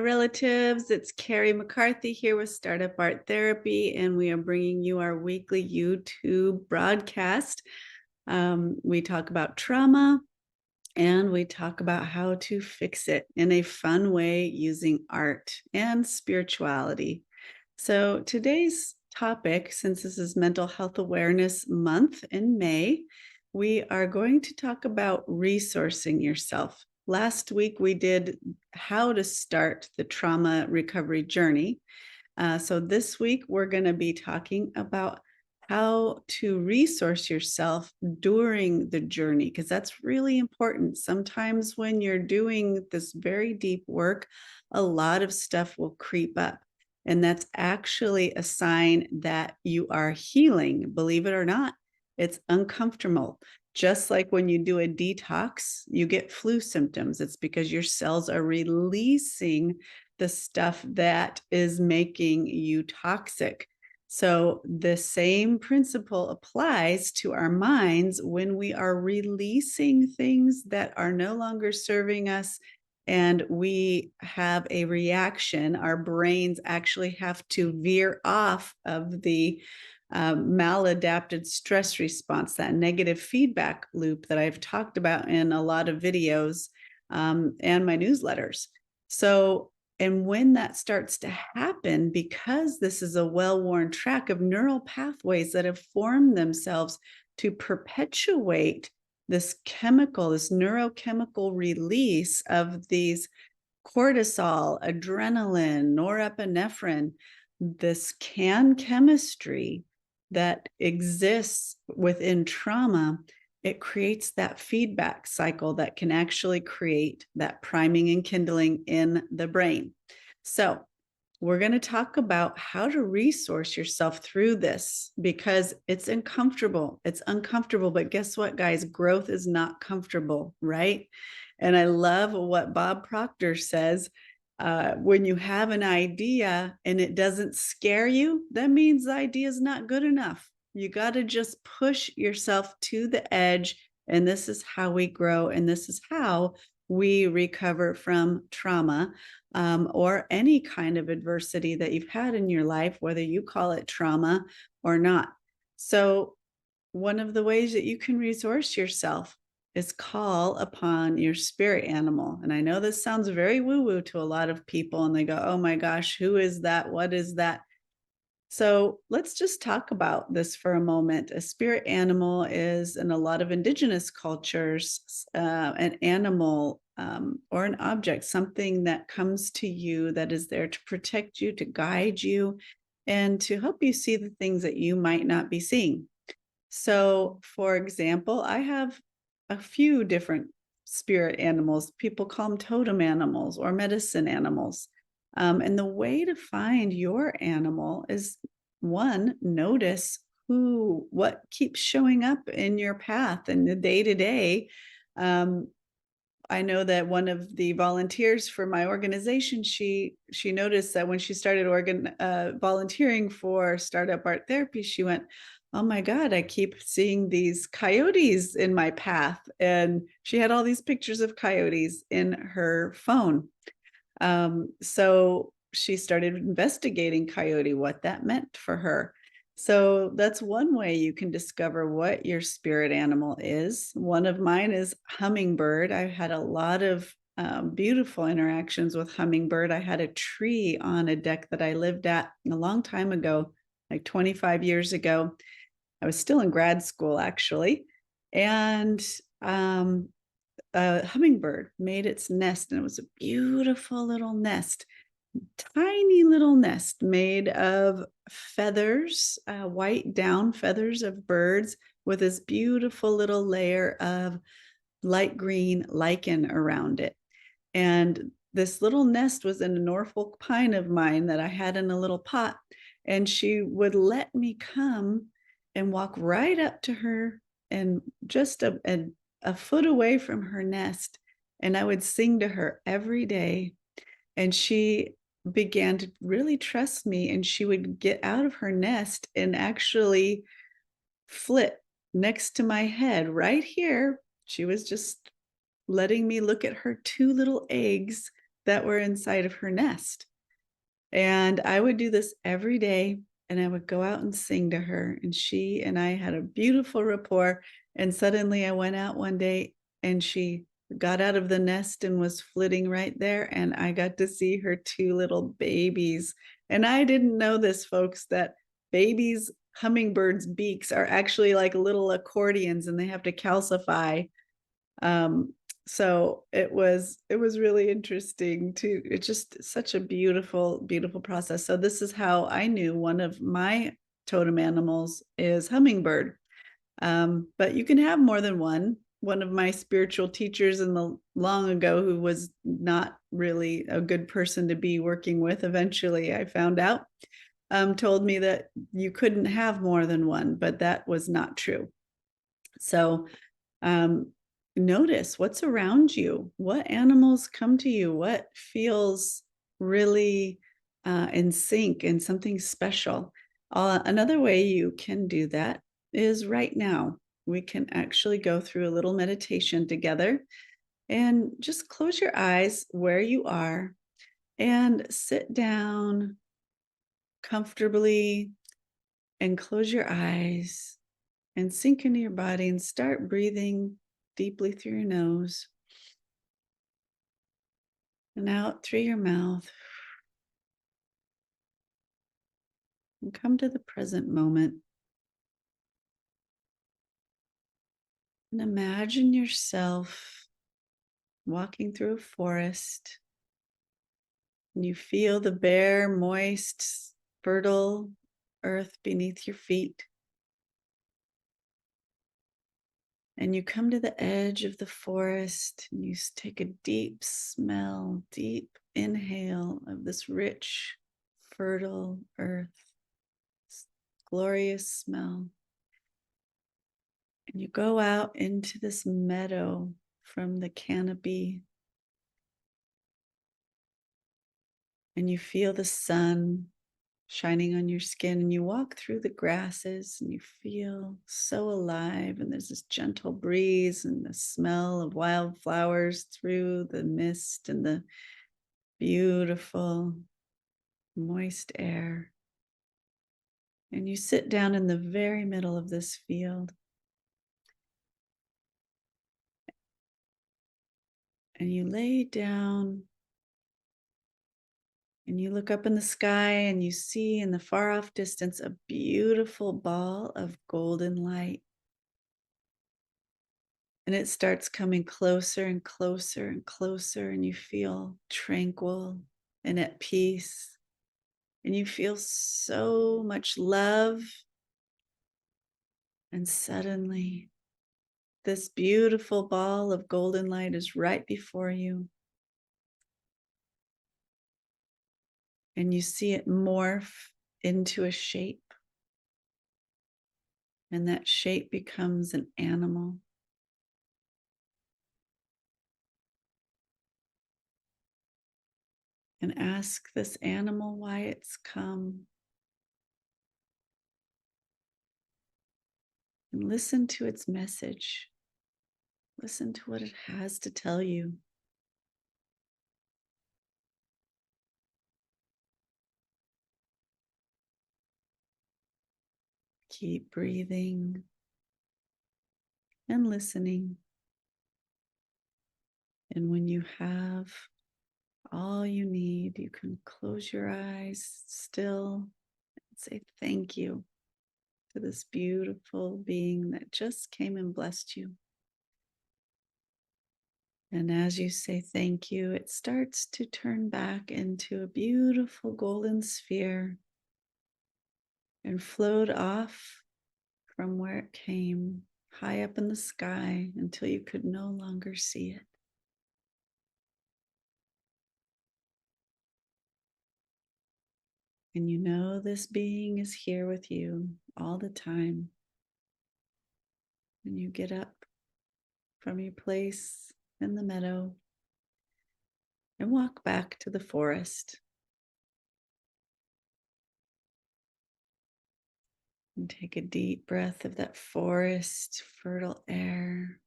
relatives. It's Carey MacCarthy here with Startup Art Therapy, and we are bringing you our weekly YouTube broadcast. We talk about trauma and we talk about how to fix it in a fun way using art and spirituality. So today's topic, since this is Mental Health Awareness Month in May, we are going to talk about resourcing yourself. Last week, we did how to start the trauma recovery journey. So this week, we're going to be talking about how to resource yourself during the journey, because that's really important. Sometimes when you're doing this very deep work, a lot of stuff will creep up. And that's actually a sign that you are healing. Believe it or not, it's uncomfortable. Just like when you do a detox, you get flu symptoms. It's because your cells are releasing the stuff that is making you toxic. So the same principle applies to our minds when we are releasing things that are no longer serving us and we have a reaction. Our brains actually have to veer off of the maladapted stress response, that negative feedback loop that I've talked about in a lot of videos and my newsletters. So, and when that starts to happen, because this is a well-worn track of neural pathways that have formed themselves to perpetuate this chemical, this neurochemical release of these cortisol, adrenaline, norepinephrine, this can chemistry that exists within trauma, it creates that feedback cycle that can actually create that priming and kindling in the brain. So we're going to talk about how to resource yourself through this because it's uncomfortable. It's uncomfortable, but guess what, guys? Growth is not comfortable, right? And I love what Bob Proctor says. When you have an idea and it doesn't scare you, that means the idea is not good enough. You got to just push yourself to the edge. And this is how we grow. And this is how we recover from trauma or any kind of adversity that you've had in your life, whether you call it trauma or not. So one of the ways that you can resource yourself is call upon your spirit animal. And I know this sounds very woo-woo to a lot of people, and they go, oh my gosh, who is that? What is that? So let's just talk about this for a moment. A spirit animal is, in a lot of indigenous cultures, an animal or an object, something that comes to you that is there to protect you, to guide you, and to help you see the things that you might not be seeing. So, for example, I have a few different spirit animals. People call them totem animals or medicine animals. And the way to find your animal is, one, notice what keeps showing up in your path in the day to day. I know that one of the volunteers for my organization, she noticed that when she started volunteering for Startup Art Therapy, she went, oh my God, I keep seeing these coyotes in my path. And she had all these pictures of coyotes in her phone. So she started investigating coyote, what that meant for her. So that's one way you can discover what your spirit animal is. One of mine is hummingbird. I've had a lot of beautiful interactions with hummingbird. I had a tree on a deck that I lived at a long time ago, like 25 years ago. I was still in grad school, actually. And a hummingbird made its nest, and it was a beautiful little nest, tiny little nest made of feathers, white down feathers of birds with this beautiful little layer of light green lichen around it. And this little nest was in a Norfolk pine of mine that I had in a little pot. And she would let me come and walk right up to her and just a foot away from her nest. And I would sing to her every day. And she began to really trust me. And she would get out of her nest and actually flit next to my head right here. She was just letting me look at her two little eggs that were inside of her nest. And I would do this every day, and I would go out and sing to her, and she and I had a beautiful rapport. And suddenly I went out one day and she got out of the nest and was flitting right there, and I got to see her two little babies. And I didn't know this, folks, that babies hummingbirds beaks are actually like little accordions, and they have to calcify. um, so it was really interesting to, it's just such a beautiful process. So this is how I knew one of my totem animals is hummingbird. But you can have more than one. One of my spiritual teachers in the long ago, who was not really a good person to be working with, eventually I found out, told me that you couldn't have more than one, but that was not true. So um, notice what's around you, what animals come to you, what feels really in sync and something special. Another way you can do that is right now. We can actually go through a little meditation together, and just close your eyes where you are and sit down comfortably and close your eyes and sink into your body and start breathing deeply through your nose and out through your mouth, and come to the present moment and imagine yourself walking through a forest, and you feel the bare, moist, fertile earth beneath your feet. And you come to the edge of the forest and you take a deep smell, deep inhale of this rich, fertile earth, this glorious smell. And you go out into this meadow from the canopy, and you feel the sun shining on your skin, and you walk through the grasses and you feel so alive, and there's this gentle breeze and the smell of wildflowers through the mist and the beautiful moist air. And you sit down in the very middle of this field, and you lay down and you look up in the sky, and you see in the far off distance a beautiful ball of golden light. And it starts coming closer and closer and closer, and you feel tranquil and at peace. And you feel so much love. And suddenly, this beautiful ball of golden light is right before you. And you see it morph into a shape. And that shape becomes an animal. And ask this animal why it's come. And listen to its message. Listen to what it has to tell you. Keep breathing and listening. And when you have all you need, you can close your eyes still and say thank you to this beautiful being that just came and blessed you. And as you say thank you, it starts to turn back into a beautiful golden sphere and float off from where it came, high up in the sky, until you could no longer see it. And you know this being is here with you all the time. And you get up from your place in the meadow and walk back to the forest. And take a deep breath of that forest, fertile air,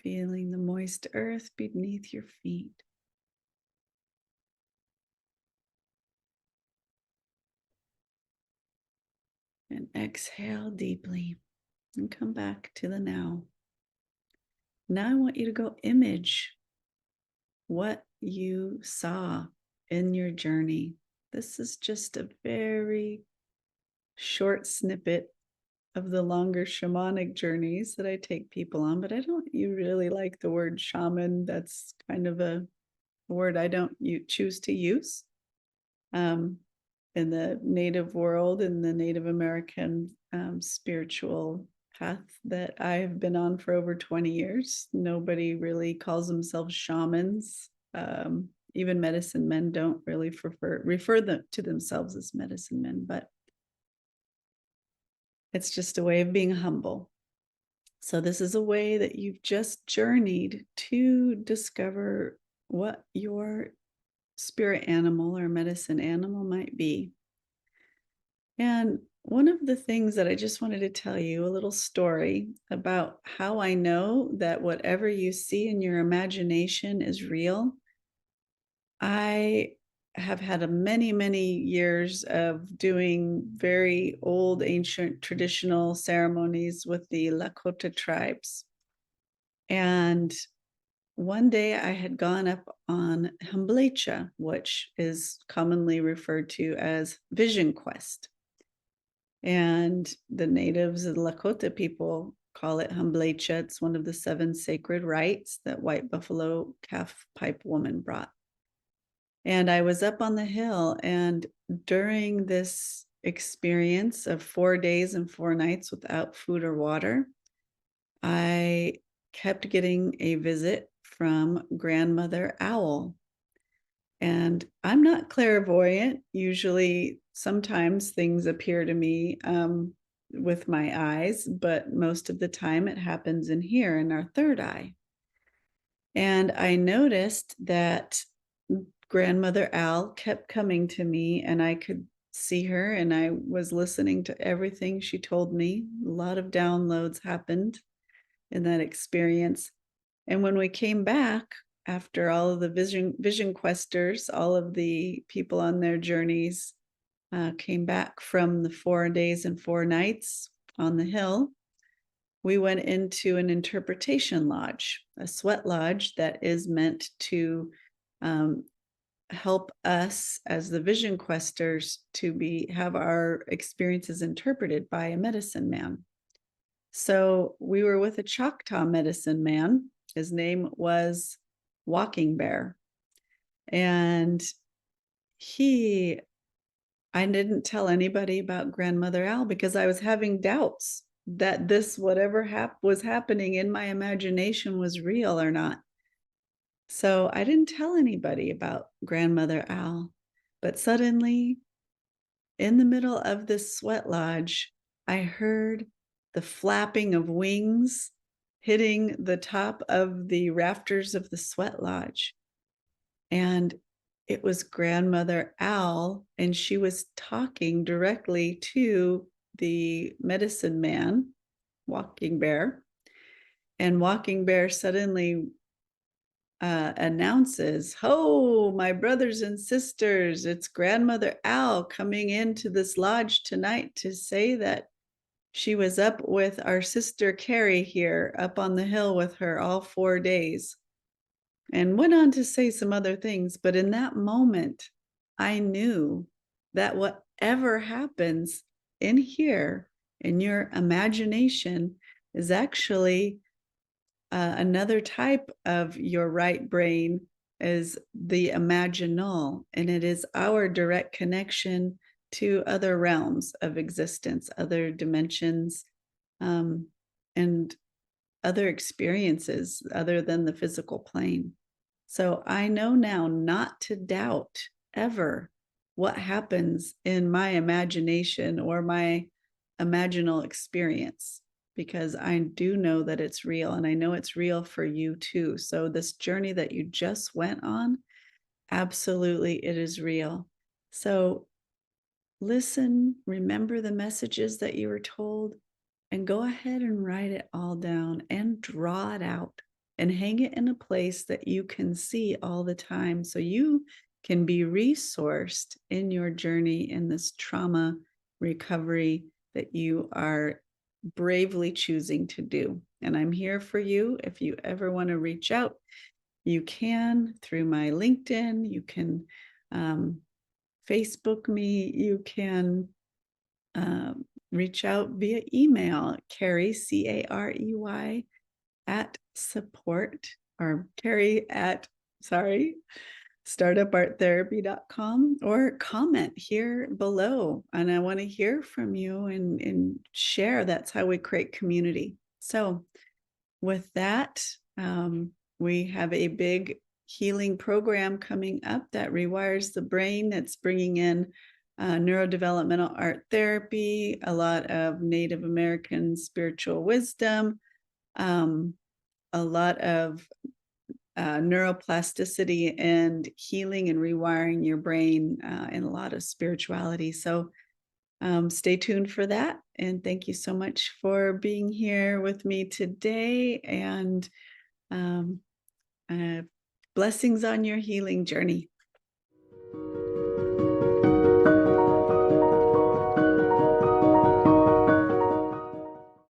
feeling the moist earth beneath your feet. And exhale deeply and come back to the now. Now I want you to go image what you saw in your journey. This is just a very short snippet of the longer shamanic journeys that I take people on, but I don't really like the word shaman. That's kind of a word I don't choose to use. In the Native world, in the Native American spiritual path that I have been on for over 20 years, nobody really calls themselves shamans. Even medicine men don't really refer them to themselves as medicine men, but it's just a way of being humble. So this is a way that you've just journeyed to discover what your spirit animal or medicine animal might be. And one of the things that I just wanted to tell you, a little story about how I know that whatever you see in your imagination is real. I have had many, many years of doing very old, ancient, traditional ceremonies with the Lakota tribes. And one day I had gone up on Hamblecha, which is commonly referred to as Vision Quest. And the natives of the Lakota people call it Hamblecha. It's one of the 7 sacred rites that White Buffalo Calf Pipe Woman brought. And I was up on the hill, and during this experience of 4 days and 4 nights without food or water, I kept getting a visit from Grandmother Owl. And I'm not clairvoyant. Usually, sometimes things appear to me with my eyes, but most of the time it happens in here in our third eye. And I noticed that Grandmother Owl kept coming to me, and I could see her, and I was listening to everything she told me. A lot of downloads happened in that experience. And when we came back, after all of the vision questers, all of the people on their journeys came back from the 4 days and 4 nights on the hill, we went into an interpretation lodge, a sweat lodge that is meant to help us as the vision questers to have our experiences interpreted by a medicine man. So we were with a Choctaw medicine man. His name was Walking Bear. And I didn't tell anybody about Grandmother Owl because I was having doubts that whatever was happening in my imagination was real or not. So I didn't tell anybody about Grandmother Owl. But suddenly, in the middle of this sweat lodge, I heard the flapping of wings hitting the top of the rafters of the sweat lodge. And it was Grandmother Owl, and she was talking directly to the medicine man, Walking Bear. And Walking Bear suddenly announces, "Ho, my brothers and sisters, it's Grandmother Owl coming into this lodge tonight to say that she was up with our sister Carey here, up on the hill with her all 4 days." And went on to say some other things. But in that moment, I knew that whatever happens in here, in your imagination, is actually another type of your right brain, is the imaginal, and it is our direct connection to other realms of existence, other dimensions, and other experiences other than the physical plane. So I know now not to doubt ever what happens in my imagination or my imaginal experience, because I do know that it's real, and I know it's real for you too. So this journey that you just went on, absolutely, it is real. So listen, remember the messages that you were told, and go ahead and write it all down and draw it out and hang it in a place that you can see all the time, so you can be resourced in your journey in this trauma recovery that you are bravely choosing to do. And I'm here for you. If you ever want to reach out, you can through my LinkedIn, you can Facebook me, you can reach out via email, Carey, Carey, at support, or Carey at, sorry, startuparttherapy.com, or comment here below. And I want to hear from you and share. That's how we create community. So with that, we have a big healing program coming up that rewires the brain, that's bringing in neurodevelopmental art therapy, a lot of Native American spiritual wisdom, a lot of neuroplasticity and healing and rewiring your brain, and a lot of spirituality. So stay tuned for that. And thank you so much for being here with me today. And blessings on your healing journey.